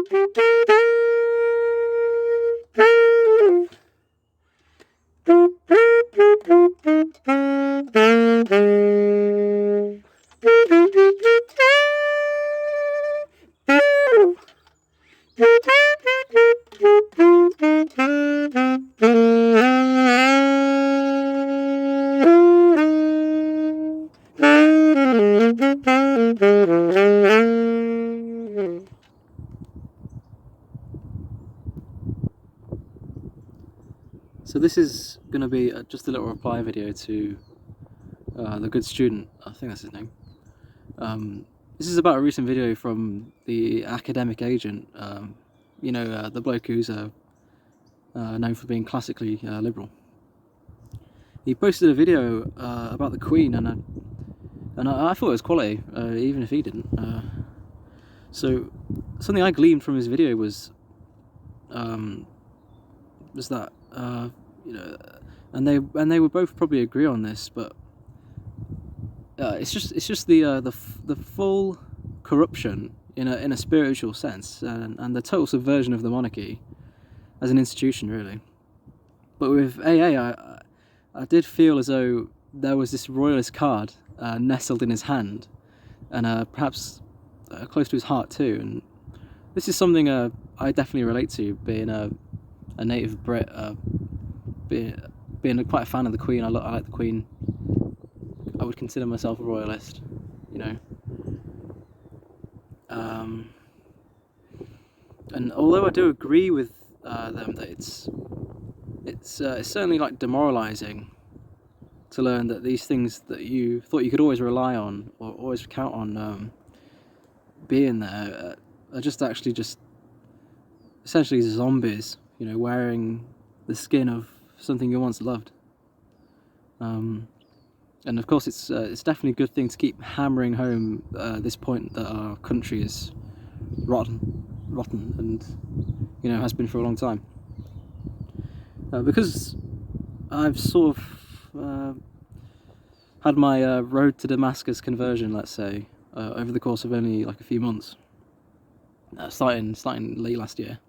So this is going to be just a little reply video to The Good Student, I think that's his name. This is about a recent video from the academic agent, the bloke who's known for being classically liberal. He posted a video about the Queen, and I thought it was quality, even if he didn't. So something I gleaned from his video was that and they would both probably agree on this, but it's just the full corruption in a spiritual sense, and the total subversion of the monarchy as an institution, really. But with AA, I did feel as though there was this royalist card nestled in his hand, and perhaps close to his heart too. And this is something I definitely relate to, being a native Brit, being quite a fan of the Queen. I like the Queen. I would consider myself a royalist, and although I do agree with them that it's certainly like demoralising to learn that these things that you thought you could always rely on or always count on being there are just essentially zombies, wearing the skin of something you once loved. And of course, it's definitely a good thing to keep hammering home this point that our country is rotten, and has been for a long time. Because I've sort of had my road to Damascus conversion, let's say, over the course of only like a few months, starting late last year.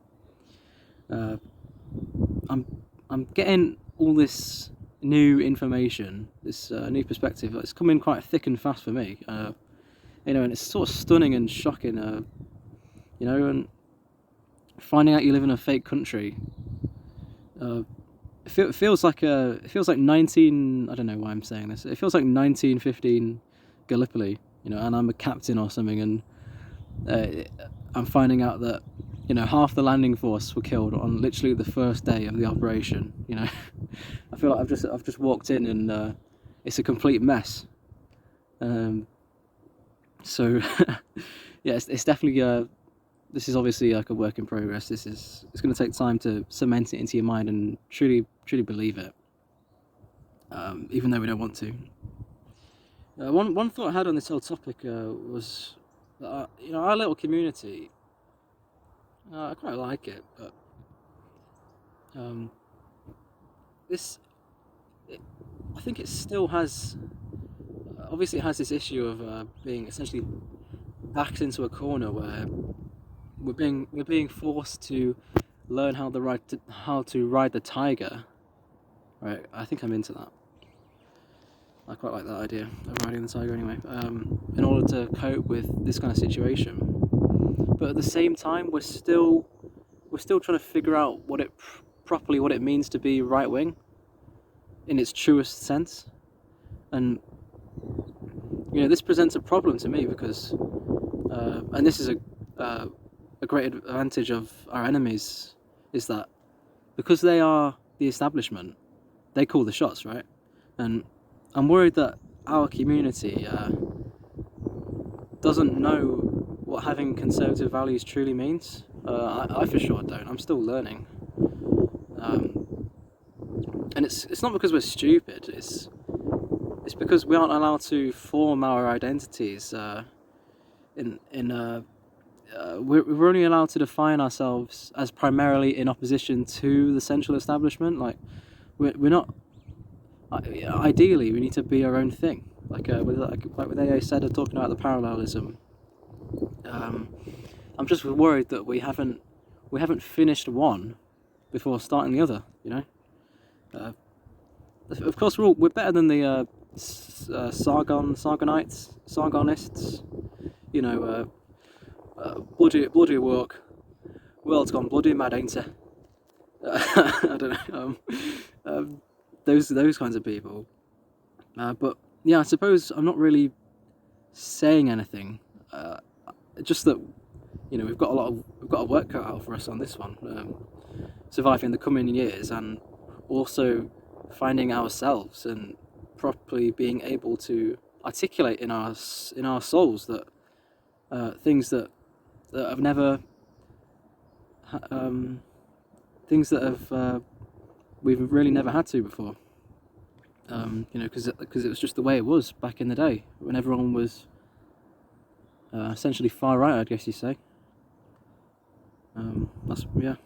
I'm getting all this new information, this new perspective. It's coming quite thick and fast for me, and it's sort of stunning and shocking, and finding out you live in a fake country. It feels like 19. I don't know why I'm saying this. It feels like 1915 Gallipoli, and I'm a captain or something, and I'm finding out that half the landing force were killed on literally the first day of the operation. I feel like I've just walked in and it's a complete mess. So yeah, it's definitely this is obviously like a work in progress. It's going to take time to cement it into your mind and truly believe it, even though we don't want to. One thought I had on this whole topic was that our little community. I quite like it, but I think it still has. Obviously, it has this issue of being essentially backed into a corner where we're being forced to learn how to ride the tiger. Right, I think I'm into that. I quite like that idea of riding the tiger anyway. In order to cope with this kind of situation. But at the same time, we're still trying to figure out what it means to be right wing in its truest sense, and this presents a problem to me because, and this is a great advantage of our enemies, is that because they are the establishment, they call the shots, right? And I'm worried that our community doesn't know what having conservative values truly means. I for sure don't. I'm still learning, and it's not because we're stupid. It's because we aren't allowed to form our identities. We're only allowed to define ourselves as primarily in opposition to the central establishment. Like we're not. Ideally, we need to be our own thing. Like with AA said, talking about the parallelism. I'm just worried that we haven't finished one before starting the other. You know, of course we're better than the Sargonists. You know, bloody walk. World's gone bloody mad, ain't it? I don't know. Those kinds of people. But yeah, I suppose I'm not really saying anything. Just that, you know, we've got a work cut out for us on this one, surviving the coming years, and also finding ourselves and properly being able to articulate in our souls that things that have never things that have we've really never had to before. You know, because it was just the way it was back in the day when everyone was essentially far right, I guess you say. That's yeah.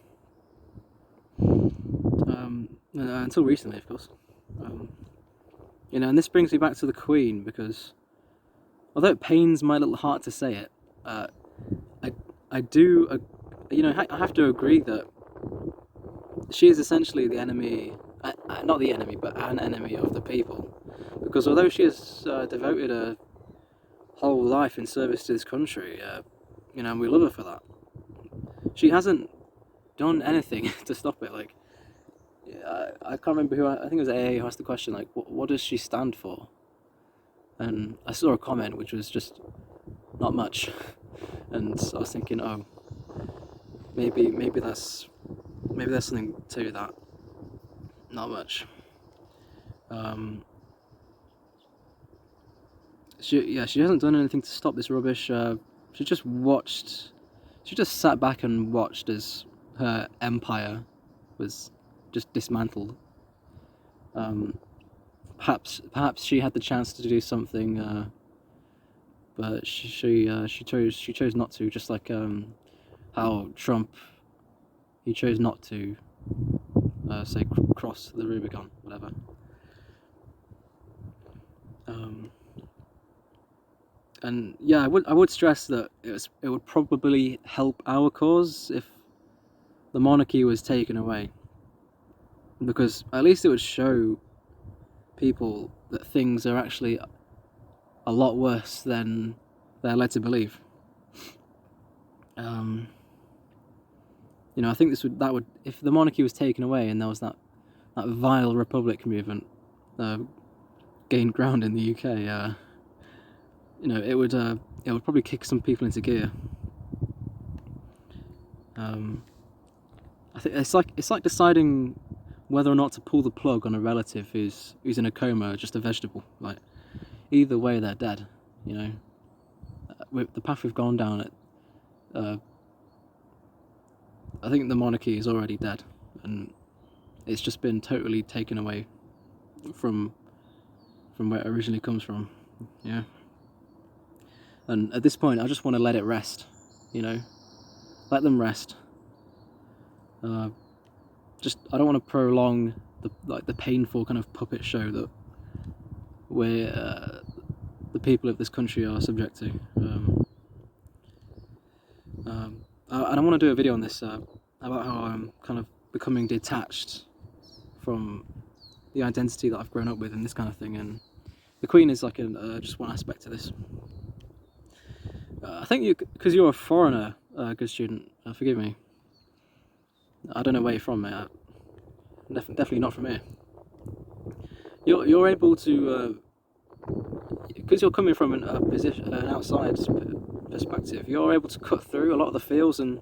Until recently, of course. You know, and this brings me back to the Queen, because although it pains my little heart to say it, I do, you know, I have to agree that she is essentially the enemy, not the enemy, but an enemy of the people. Because although she has devoted her whole life in service to this country, you know, and we love her for that, she hasn't done anything to stop it. Like, I can't remember who, I think it was AA who asked the question, like, what does she stand for? And I saw a comment which was just, not much. And I was thinking, oh, maybe there's something to that. Not much. She hasn't done anything to stop this rubbish. She just sat back and watched as her empire was just dismantled. Perhaps she had the chance to do something, but she chose not to. Just like how Trump, he chose not to say cross the Rubicon, whatever. And yeah, I would stress that it would probably help our cause if the monarchy was taken away, because at least it would show people that things are actually a lot worse than they're led to believe. You know, I think that would if the monarchy was taken away and there was that vile republic movement gained ground in the UK, you know, it would probably kick some people into gear. I think it's like deciding whether or not to pull the plug on a relative who's in a coma, just a vegetable. Like, either way, they're dead. You know, with the path we've gone down, I think the monarchy is already dead, and it's just been totally taken away from where it originally comes from. Yeah. And at this point, I just want to let it rest. You know, let them rest. I don't want to prolong the painful kind of puppet show that the people of this country are subject to. And I want to do a video on this about how I'm kind of becoming detached from the identity that I've grown up with and this kind of thing. And the Queen is like just one aspect to this. I think because you're a foreigner, good student, forgive me. I don't know where you're from, mate. Definitely not from here. You're able to, because you're coming from an outside perspective, you're able to cut through a lot of the feels and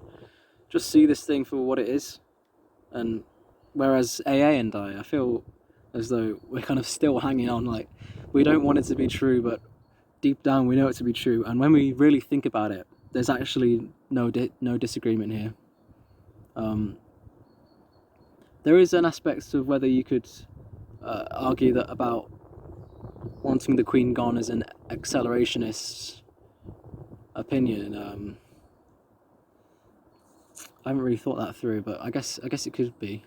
just see this thing for what it is. And whereas AA and I feel as though we're kind of still hanging on, like we don't want it to be true, but deep down we know it to be true. And when we really think about it, there's actually no disagreement here. There is an aspect of whether you could argue that about wanting the Queen gone as an accelerationist opinion. I haven't really thought that through, but I guess it could be.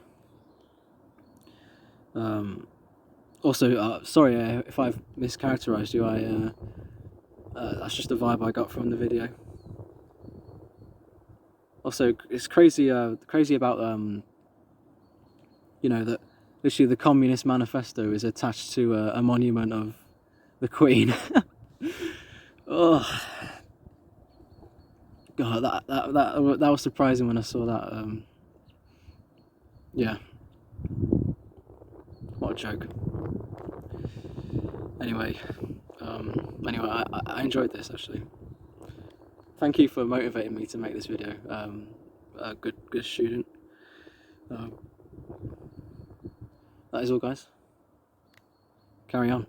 Also, sorry if I've mischaracterized you. That's just a vibe I got from the video. Also, it's crazy. Crazy about that literally the Communist Manifesto is attached to a monument of the Queen. Oh God, that was surprising when I saw that. Yeah, what a joke. Anyway, I enjoyed this actually. Thank you for motivating me to make this video. Good student. Um, that is all, guys. Carry on.